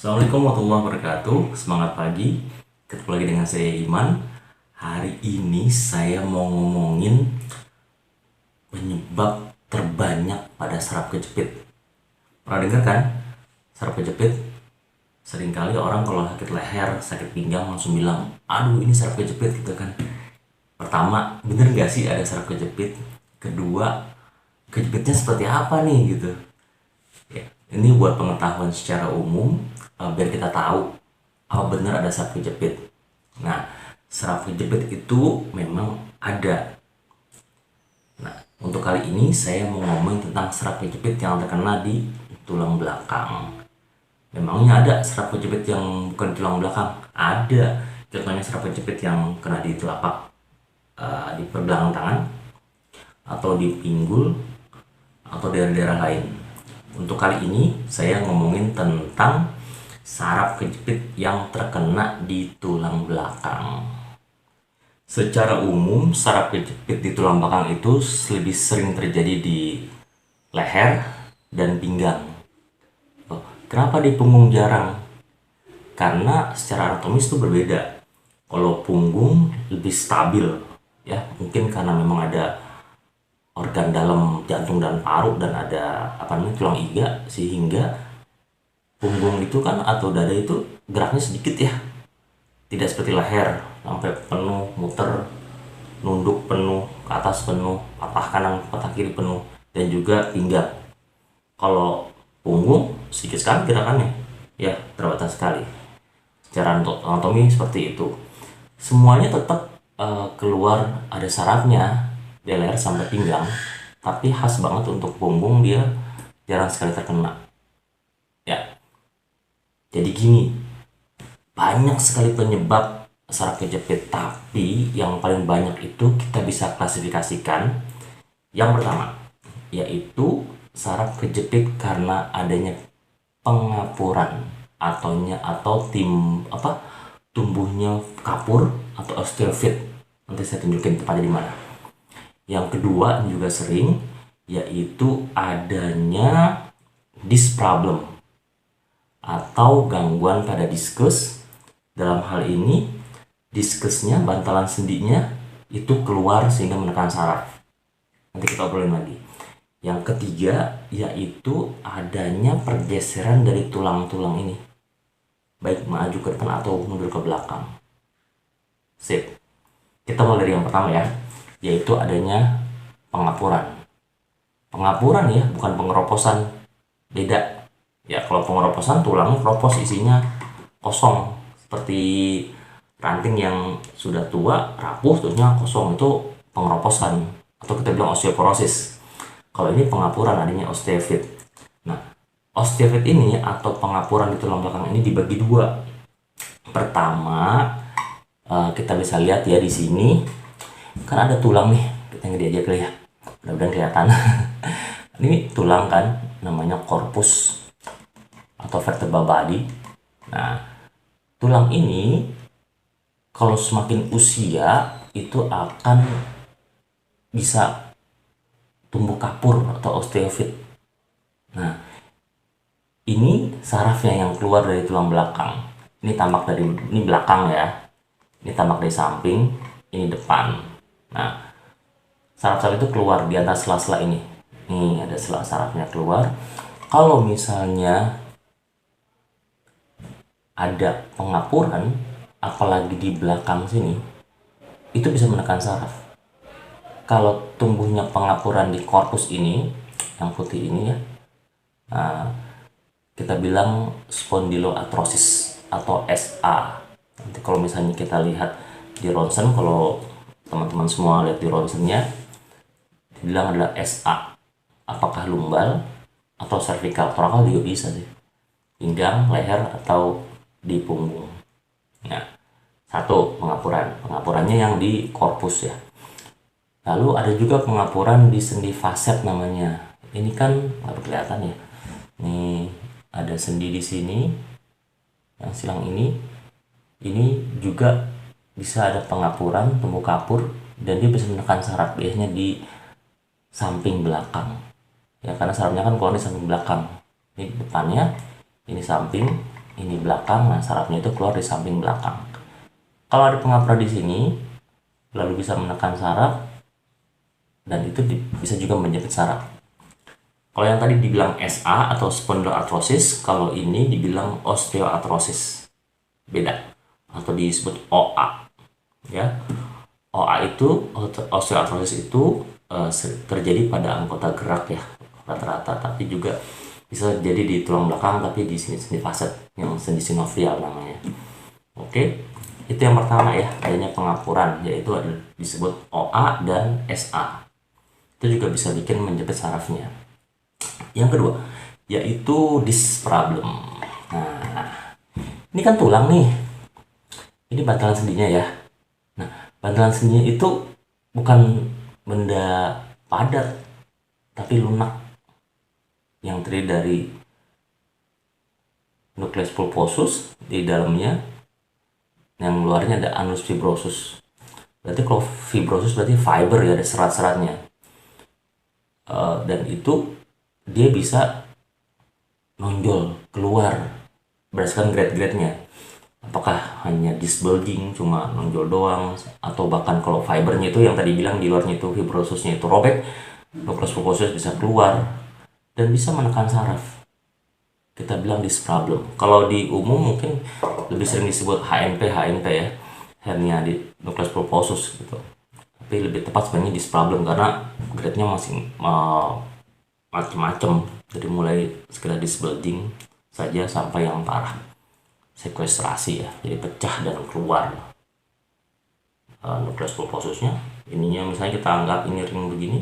Assalamualaikum warahmatullahi wabarakatuh. Semangat pagi. Ketemu lagi dengan saya Iman. Hari ini saya mau ngomongin penyebab terbanyak pada saraf kejepit. Pernah dengar kan? Saraf kejepit. Seringkali orang kalau sakit leher, sakit pinggang langsung bilang, aduh ini saraf kejepit gitu kan. Pertama, bener nggak sih ada saraf kejepit? Kedua, kejepitnya seperti apa nih gitu. Ya, ini buat pengetahuan secara umum, biar kita tahu apa benar ada saraf kejepit. Nah, saraf kejepit itu memang ada. Nah, untuk kali ini saya mau ngomong tentang saraf kejepit yang terkena di tulang belakang. Memangnya ada saraf kejepit yang bukan di tulang belakang? Ada. Contohnya saraf kejepit yang kena di telapak, di pergelangan tangan, atau di pinggul, atau daerah-daerah lain. Untuk kali ini saya ngomongin tentang saraf kejepit yang terkena di tulang belakang. Secara umum, saraf kejepit di tulang belakang itu lebih sering terjadi di leher dan pinggang. Kenapa di punggung jarang? Karena secara anatomis itu berbeda. Kalau punggung lebih stabil, ya mungkin karena memang ada organ dalam jantung dan paru dan ada tulang iga, sehingga punggung itu kan atau dada itu geraknya sedikit ya, tidak seperti leher sampai penuh muter, nunduk penuh, ke atas penuh, patah kanan patah kiri penuh, dan juga pinggang. Kalau punggung sedikit sekali gerakannya, ya terbatas sekali. Secara anatomi seperti itu, semuanya tetap keluar ada sarafnya di leher sampai pinggang, tapi khas banget untuk punggung dia jarang sekali terkena. Ya, jadi gini, banyak sekali penyebab saraf kejepit, tapi yang paling banyak itu kita bisa klasifikasikan. Yang pertama, yaitu saraf kejepit karena adanya pengapuran atau tumbuhnya kapur atau osteofit. Nanti saya tunjukin tepatnya di mana. Yang kedua juga sering, yaitu adanya disc problem atau gangguan pada diskus. Dalam hal ini diskusnya, bantalan sendinya itu keluar sehingga menekan saraf. Nanti kita obrolin lagi. Yang ketiga yaitu adanya pergeseran dari tulang-tulang ini, baik maju ke depan atau mundur ke belakang. Sip. Kita mulai dari yang pertama ya, yaitu adanya pengapuran. Pengapuran ya, bukan pengeroposan. Beda. Ya, kalau pengeroposan tulangnya keropos, isinya kosong. Seperti ranting yang sudah tua, rapuh, terusnya kosong, itu pengeroposan. Atau kita bilang osteoporosis. Kalau ini pengapuran, adanya osteofit. Nah, osteofit ini atau pengapuran di tulang belakang ini dibagi dua. Pertama, kita bisa lihat ya di sini kan ada tulang nih, kita ngedi aja kali ya, mudah-mudahan kelihatan. Ini tulang kan, namanya korpus atau vertebra body. Nah, tulang ini kalau semakin usia itu akan bisa tumbuh kapur atau osteofit. Nah, ini sarafnya yang keluar dari tulang belakang. Ini tampak dari ini belakang ya. Ini tampak dari samping, ini depan. Nah, saraf-saraf itu keluar di antara sela-sela ini. Nih ada sela sarafnya keluar. Kalau misalnya ada pengapuran, apalagi di belakang sini, itu bisa menekan saraf. Kalau tumbuhnya pengapuran di korpus ini, yang putih ini ya, nah, kita bilang spondyloarthrosis atau SA. Nanti kalau misalnya kita lihat di ronsen, kalau teman-teman semua lihat di ronsennya, dibilang adalah SA. Apakah lumbal atau cervical, torakal juga bisa sih, pinggang, leher, atau di punggung. Nah, satu pengapurannya yang di korpus ya. Lalu ada juga pengapuran di sendi facet namanya. Ini kan nggak kelihatan ya. Nih ada sendi di sini, yang silang ini juga bisa ada pengapuran, tumbuh kapur, dan dia bisa menekan saraf, biasanya di samping belakang. Ya karena sarafnya kan keluar di samping belakang. Ini depannya, ini samping, ini belakang, nah sarafnya itu keluar di samping belakang. Kalau ada pengapura di sini, lalu bisa menekan saraf, dan itu bisa juga menjepit saraf. Kalau yang tadi dibilang SA atau spondyloarthrosis, kalau ini dibilang osteoarthrosis, beda, atau disebut OA. Ya, OA itu, osteoarthrosis itu terjadi pada anggota gerak ya rata-rata, tapi juga bisa jadi di tulang belakang, tapi di sendi facet yang sendi sinovial namanya. Oke, itu yang pertama ya, adanya pengapuran, yaitu disebut OA dan SA. Itu juga bisa bikin menjepit sarafnya. Yang kedua, yaitu disc problem. Nah, ini kan tulang nih. Ini bantalan sendinya ya. Nah, bantalan sendinya itu bukan benda padat, tapi lunak yang terdiri dari nukleus pulposus di dalamnya, yang luarnya ada anus fibrosus. Berarti kalau fibrosus berarti fiber ya, ada serat-seratnya. Dan itu dia bisa nonjol keluar berdasarkan grade-grade-nya. Apakah hanya disc bulging, cuma nonjol doang, atau bahkan kalau fibernya itu yang tadi bilang di luarnya itu fibrosusnya itu robek, nukleus pulposus bisa keluar dan bisa menekan saraf. Kita bilang disc problem. Kalau di umum mungkin lebih sering disebut HNP ya, hernia di nukleus pulposus gitu. Tapi lebih tepat sebenarnya disc problem karena grade-nya masih macam-macam, dari mulai sekedar disc bulging saja sampai yang parah sekuestrasi ya, jadi pecah dan keluar nukleus pulposusnya. Ininya misalnya kita anggap ini ring begini,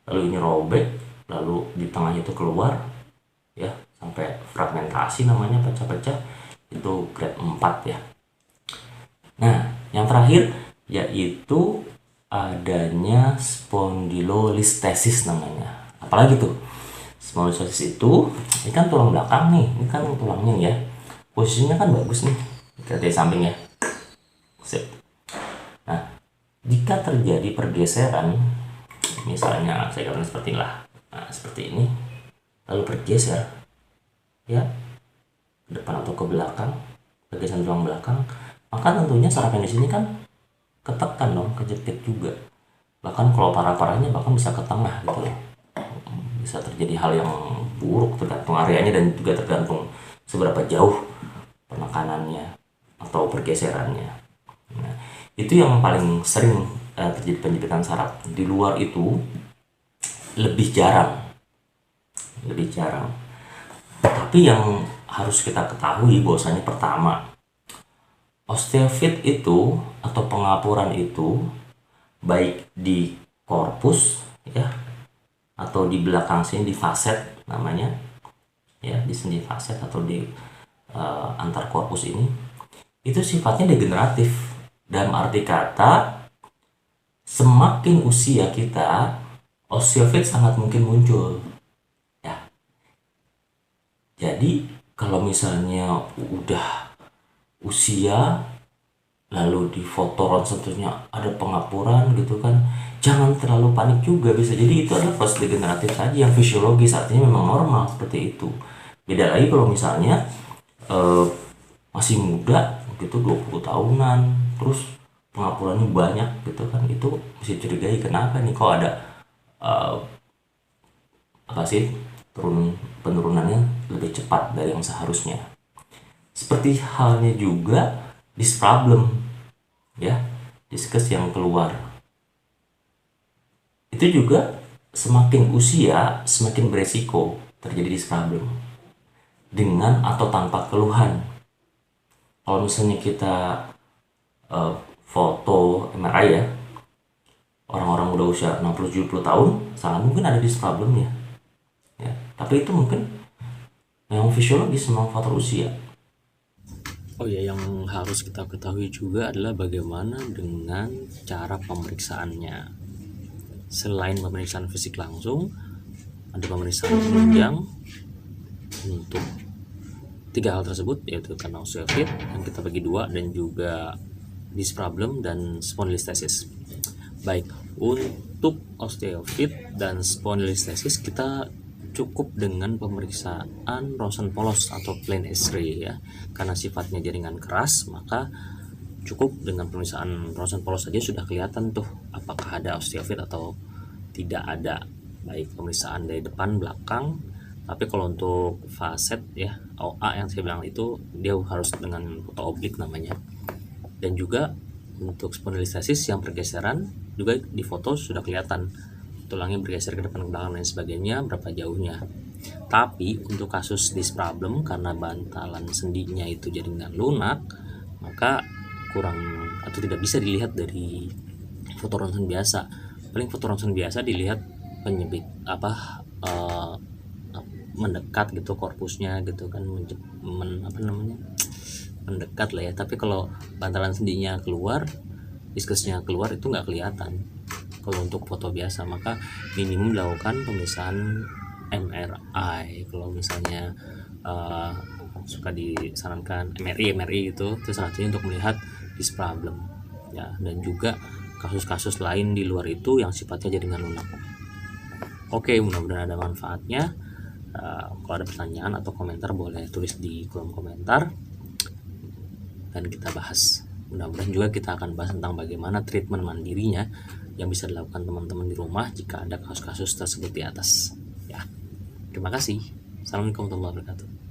lalu ini robek, lalu di tengahnya itu keluar ya sampai fragmentasi namanya, pecah-pecah, itu grade 4 ya. Nah, yang terakhir yaitu adanya spondylolistesis namanya. Apalagi tuh spondylolistesis itu, ini kan tulang belakang nih, ini kan tulangnya ya, posisinya kan bagus nih dari samping ya. Sip. Nah, jika terjadi pergeseran, misalnya saya gambarkan seperti inilah, nah, seperti ini, lalu bergeser ya ke depan atau ke belakang, pergeseran tulang belakang, maka tentunya saraf yang di sini kan ketekan dong, kejepit juga. Bahkan kalau parah-parahnya bahkan bisa ke tengah gitu loh. Bisa terjadi hal yang buruk tergantung areanya dan juga tergantung seberapa jauh penekanannya atau pergeserannya. Nah, itu yang paling sering terjadi penjepitan saraf. Di luar itu lebih jarang. Tapi yang harus kita ketahui bahwasanya pertama, osteofit itu atau pengapuran itu baik di korpus ya atau di belakang sini di facet namanya ya, di sendi facet atau di antar korpus ini, itu sifatnya degeneratif. Dalam arti kata, semakin usia kita, osteofit sangat mungkin muncul ya. Jadi kalau misalnya udah usia lalu di foto ronsentusnya ada pengapuran gitu kan, jangan terlalu panik juga. Bisa jadi itu adalah proses degeneratif saja yang fisiologis, artinya memang normal seperti itu. Beda lagi kalau misalnya masih muda gitu, 20 tahunan, terus pengapurannya banyak gitu kan, itu mesti curigai kenapa nih kok ada apa sih penurunannya lebih cepat dari yang seharusnya. Seperti halnya juga disc problem ya, diskus yang keluar itu juga semakin usia semakin beresiko terjadi disc problem dengan atau tanpa keluhan. Kalau misalnya kita foto MRI ya, orang-orang udah usia 60-70 tahun sangat mungkin ada disc problemnya ya, tapi itu mungkin yang fisiologis, memang faktor usia. Oh ya, yang harus kita ketahui juga adalah bagaimana dengan cara pemeriksaannya. Selain pemeriksaan fisik langsung, ada pemeriksaan penunjang untuk tiga hal tersebut, yaitu karena osteofit yang kita bagi dua, dan juga disc problem dan spondylolisthesis. Baik, untuk osteofit dan spondylolisthesis kita cukup dengan pemeriksaan ronsen polos atau plain X-ray ya. Karena sifatnya jaringan keras, maka cukup dengan pemeriksaan ronsen polos saja sudah kelihatan tuh apakah ada osteofit atau tidak ada, baik pemeriksaan dari depan belakang. Tapi kalau untuk faset ya, OA yang saya bilang itu dia harus dengan foto oblik namanya. Dan juga untuk spondylolisthesis yang pergeseran juga di foto sudah kelihatan tulangnya bergeser ke depan ke belakang dan sebagainya, berapa jauhnya. Tapi untuk kasus disc problem karena bantalan sendinya itu jaringan lunak, maka kurang atau tidak bisa dilihat dari foto ronsen biasa. Paling foto ronsen biasa dilihat penyebit mendekat gitu korpusnya gitu kan, mendekat lah ya. Tapi kalau bantalan sendinya keluar, diskusnya keluar, itu nggak kelihatan kalau untuk foto biasa. Maka minimum dilakukan pemeriksaan MRI. Kalau misalnya suka disarankan MRI itu salah satunya untuk melihat disc problem ya. Dan juga kasus-kasus lain di luar itu yang sifatnya jaringan lunak. Oke, mudah-mudahan ada manfaatnya. Kalau ada pertanyaan atau komentar boleh tulis di kolom komentar dan kita bahas. Mudah-mudahan juga kita akan bahas tentang bagaimana treatment mandirinya yang bisa dilakukan teman-teman di rumah jika ada kasus-kasus tersebut di atas ya. Terima kasih. Assalamualaikum warahmatullahi wabarakatuh.